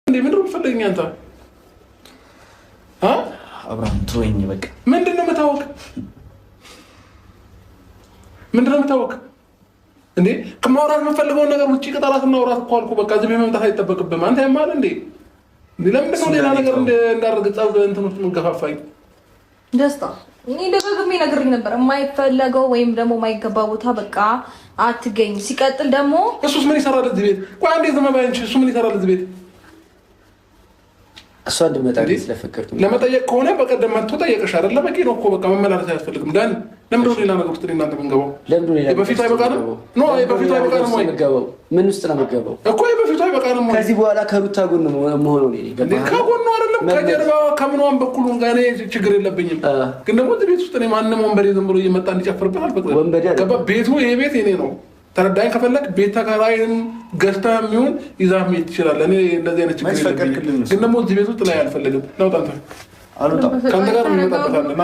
እንዴ ምንድነው የምትፈልገኝ አንተ? አብርሃም ትወኝ በቃ። ምንድነው የምታወቅ? እንዴ ከማውራት የምፈልገውን ነገር ውጪ ቅጠላት እናውራት እኮ አልኩህ። በቃ እዚህ መምጣት አይጠበቅብህም። አንተ ያማል እንዴ? ለምንድን ነው ሌላ ነገር እንዳደርግ ጸብ እንትን ውስጥ የምንገፋፋኝ? ደስታ እኔ ደጋግሜ ነግሬህ ነበር። የማይፈለገው ወይም ደግሞ የማይገባ ቦታ በቃ አትገኝ። ሲቀጥል ደግሞ እሱስ ምን ይሰራል እዚህ ቤት? ቆይ አንዴ ዝም በይ አንቺ። እሱ ምን ይሰራል እዚህ ቤት? እሷ እንደመጣ ስለፈቀድኩ ለመጠየቅ ከሆነ በቀደም መጥቶ ጠየቀሽ አይደለ? በቂ ነው እኮ በቃ መመላለስ አያስፈልግም። ዳን ለምንድን ነው ሌላ ነገር ውስጥ እናንተ የምንገባው? የበፊቱ አይበቃንም? የበፊቱ አይበቃንም ወይ? ምን ውስጥ ነው የምትገባው እኮ? የበፊቱ አይበቃንም ወይ? ከዚህ በኋላ ከሩታ ጎን መሆኑ ከጎኑ አይደለም ከጀርባ ከምኗም በኩል ጋር ችግር የለብኝም። ግን ደግሞ እዚህ ቤት ውስጥ እኔ ማንም ወንበዴ ዝም ብሎ እየመጣ እንዲጨፍርብህ አልፈቅድም። ቤቱ ይሄ ቤት የኔ ነው። ተረዳኝ። ከፈለክ ቤት ተከራይን ገዝተህ የሚሆን ይዛህ መሄድ ትችላለህ። እኔ እንደዚህ አይነት ችግር የለብኝም። ግን ደግሞ እዚህ ቤት ውስጥ ላይ አልፈልግም። ናውጣ አንተ አልወጣም። ከአንተ ጋር እንመጣበታለን።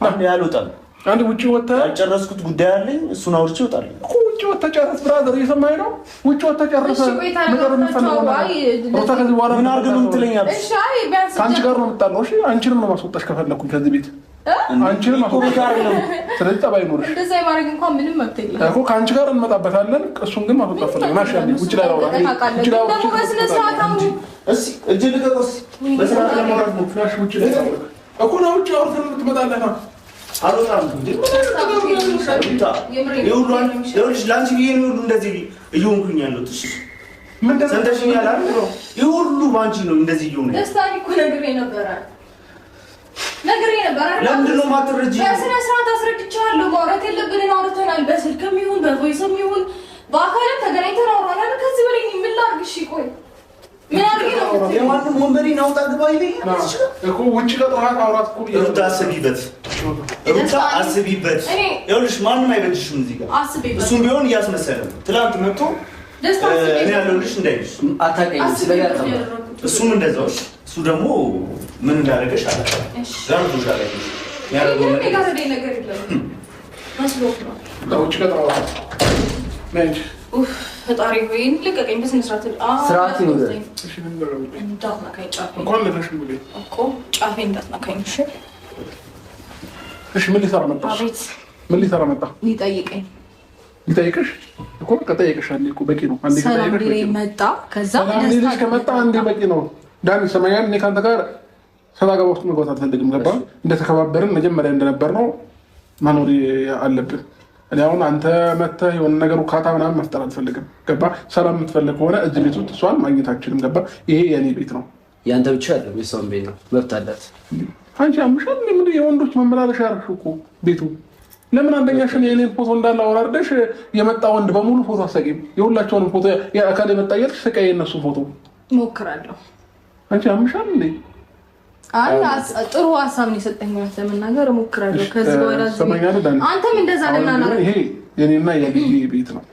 አንዴ አልወጣም። አንድ ውጪ ወጥተህ ያልጨረስኩት ጉዳይ አለኝ። እሱን አውርቼ እወጣለሁ እኮ። ውጪ ወጥተህ ጨርስ ብራዘር፣ እየሰማኸኝ ነው? ውጪ ወጥተህ ጨርሰህ ነገር የምትፈልገው ሩታ ከዚህ በኋላ ምን አድርገህ ነው የምትለኝ? ከአንቺ ጋር ነው የምጣለው። እሺ አንቺንም ነው ማስወጣሽ ከፈለኩኝ ከዚህ ቤት አንቺንም ማስወጣሽ አይደለም። ስለዚህ ጠባይ ኖርሽ እንደዛ የማድረግ እንኳን ምንም መብት የለም እኮ። ከአንቺ ጋር እንመጣበታለን። እሱን ግን ማስወጣት ፈልገህ ናሽ ያለ ውጪ ላይ አውራ ውጪ ላይ አውራ እሺ እጅ ልቀቆስ በስርዓት ለማውራት ነው። ፍላሽ ውጪ ላይ እኮ ነው ውጪ አውርተን የምትመጣለህ ነው። አልወጣም እንዴ ይኸውልሽ ለአንቺ ብዬ ነው እንደዚህ እየሆንኩኝ ያለሁት። እሺ ሰምተሽኛል አይደል? ይሄ ሁሉ ባንቺ ነው እንደዚህ እየሆነ ደስታን እኮ ነግሬህ ነበር። ለምንድን ነው የማትረጂኝ? በስነ ስርዓት አስረድቻለሁ። ማውራት የለብንን አውርተናል። በስልክም ይሁን በቮይስም ይሁን በአካልም ተገናኝተን አውራናል። ከዚህ በላይ ምን ላድርግ? እሺ ቆይ ምን አድርጌ ነው? የማንም ወንበዴ ናውጣ ግባ ይለኝ እኮ ውጪ ቀጥራት አውራት እኮ ሩታ አስቢበት፣ ሩታ አስቢበት። ይኸውልሽ ማንም አይበጅሽም እዚህ ጋር አስቢበት። እሱም ቢሆን እያስመሰለ ነው። ትናንት መጥቶ እኔ ያለሁልሽ እንዳይልሽ አታውቂኝም ስለያቀ እሱም እንደዛው። እሱ ደግሞ ምን እንዳደረገሽ አላውቅም። ዛሬ ተሻለሽ ያረጋው ነገር የለም መስሎክ ነው። ውጪ ቀጥራት ነኝ። ፈጣሪ ሆይ ልቀቀኝ። በስነ ስርዓት ስርዓት ነው። እሺ ምን ነው እንዳትነካኝ ጫፌን እንኳን ለፈሽ ብለኝ እኮ ጫፌን እንዳትነካኝ። እሺ ምን ሊሰራ መጣ? አቤት ምን ሊሰራ መጣ? ሊጠይቅሽ እኮ በቃ ጠይቅሻለሁ እኮ በቂ ነው። አንዴ ከጠይቅሽ መጣ። ከዛ ደስታ ከመጣ አንዴ በቂ ነው። ዳኒ ሰማያን እኔ ካንተ ጋር ሰላጋ ውስጥ መግባት አልፈልግም። ገባ? እንደተከባበርን መጀመሪያ እንደነበር ነው መኖር አለብን። እኔ አሁን አንተ መተህ የሆነ ነገር ውካታ ምናምን መፍጠር አልፈልግም። ገባ? ሰላም የምትፈልግ ከሆነ እዚህ ቤት ውስጥ እሷን ማግኘት አልችልም። ገባ? ይሄ የኔ ቤት ነው። ያንተ ብቻ አይደለም፣ የሰውን ቤት ነው። መብት አላት። አንቺ አምሻል ምን የወንዶች መመላለሻ ያርሽ እኮ ቤቱ። ለምን አንደኛሽን የኔን ፎቶ እንዳለ አወራርደሽ የመጣ ወንድ በሙሉ ፎቶ አሰቂም? የሁላቸውንም ፎቶ የአካል የመጣ እያልሽ ስቃይ የነሱ ፎቶ ሞክራለሁ። አንቺ አምሻል እንዴ? አይ ጥሩ ሀሳብ ነው የሰጠኝ። ማለት ለመናገር እሞክራለሁ። ከዚህ በኋላ አንተም እንደዛ ለምን ይሄ የኔና የልጄ ቤት ነው።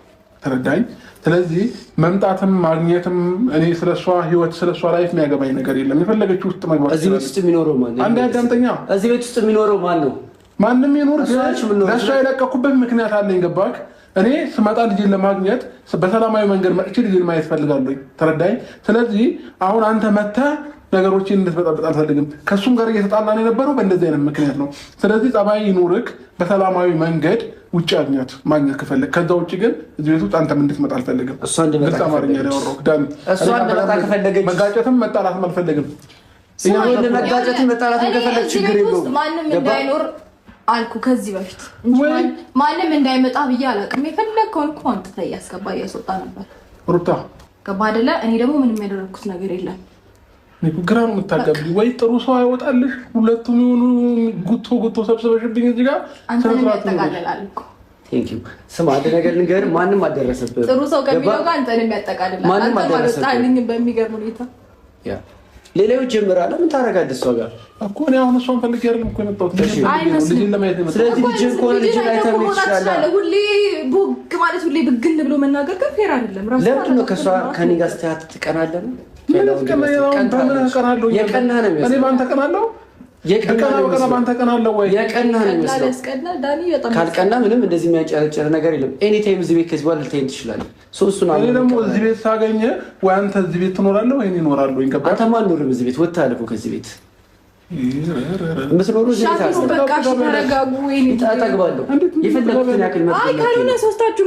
ተረዳኝ። ስለዚህ መምጣትም ማግኘትም እኔ ስለሷ ህይወት ስለሷ ላይፍ የሚያገባኝ ነገር የለም። የፈለገችው ውስጥ መግባት። እዚህ ቤት ውስጥ የሚኖረው ማን ነው? አንዴ አዳምጠኛ። እዚህ ቤት ውስጥ የሚኖረው ማን ነው? ማንም ይኖር። ለሷ የለቀኩበት ምክንያት አለኝ። ገባክ? እኔ ስመጣ ልጄን ለማግኘት በሰላማዊ መንገድ መጥቼ ልጄን ማየት ፈልጋለሁ። ተረዳኝ። ስለዚህ አሁን አንተ መተህ ነገሮችን እንድትበጣበጥ አልፈልግም። ከሱም ጋር እየተጣላን የነበረው በእንደዚህ አይነት ምክንያት ነው። ስለዚህ ጸባይ ይኑርክ፣ በሰላማዊ መንገድ ውጭ ማግኘት ከፈለግ። ከዛ ውጭ ግን እዚህ ቤት ውስጥ አንተም እንድትመጣ አልፈልግም። ግልጽ አማርኛ ነው ያወራሁት ዳኒ። መጋጨትም መጣላትም አልፈልግም። መጋጨትም መጣላትም ከፈለግ ችግር የለውም። ማንም እንዳይኖር አልኩ ከዚህ በፊት ማንም እንዳይመጣ ብዬ አላውቅም። የፈለግከውን እኮ አንተ እያስገባ እያስወጣ ነበር። ሩታ ገባ አይደለ? እኔ ደግሞ ምንም ያደረግኩት ነገር የለም። ግራ ነው የምታጋቢ። ወይ ጥሩ ሰው አይወጣልሽ፣ ሁለቱም የሆኑ ጉቶ ሰብስበሽብኝ እዚህ ጋር ያጠቃልላል እኮ። ቴንክ ዩ። ስማ አንድ ነገር ንገር፣ ማንም አልደረሰብህም። ጥሩ ሰው ከሚለው ጋር አንተንም ያጠቃልላል። ማንም አልወጣልኝም በሚገርም ሁኔታ። ሌላው ጀምራለህ። ምን ታደርጋለህ እሷ ጋር እኮ? እኔ አሁን እሷን ፈልጌ አይደለም እኮ የመጣሁት። ስለዚህ ልጅን ከሆነ ልጅን አይተህ ምን ትችላለህ? ሁሌ ቡግ ማለት ሁሌ ብግን ብሎ መናገር ግን ፌር አይደለም። ለምንድን ነው ከእሷ ከእኔ ጋር ስትያት ትቀናለህ? እኔ በአንተ ቀናለሁ? የቀና ባንተ ቀና አለ ወይ? የቀና ነው የሚመስለው። ካልቀና ምንም እንደዚህ የሚያጨረጭር ነገር የለም። ኤኒ ታይም እዚህ ቤት ከዚህ በኋላ ልትሄድ ትችላለህ። ሶስቱን እኔ ደግሞ እዚህ ቤት ሳገኘ ወይ አንተ እዚህ ቤት ትኖራለህ ወይ እኔ እኖራለሁ። ይገባል። አንተማ አልኖርም እዚህ ቤት ወጥተሃል እኮ ከዚህ ቤት ምስሎሩ እዚህ ቤት አለ። በቃ ተረጋጉ። ወይ እጠግባለሁ የፈለኩትን ያክል አይ ካልሆነ ሶስታችሁ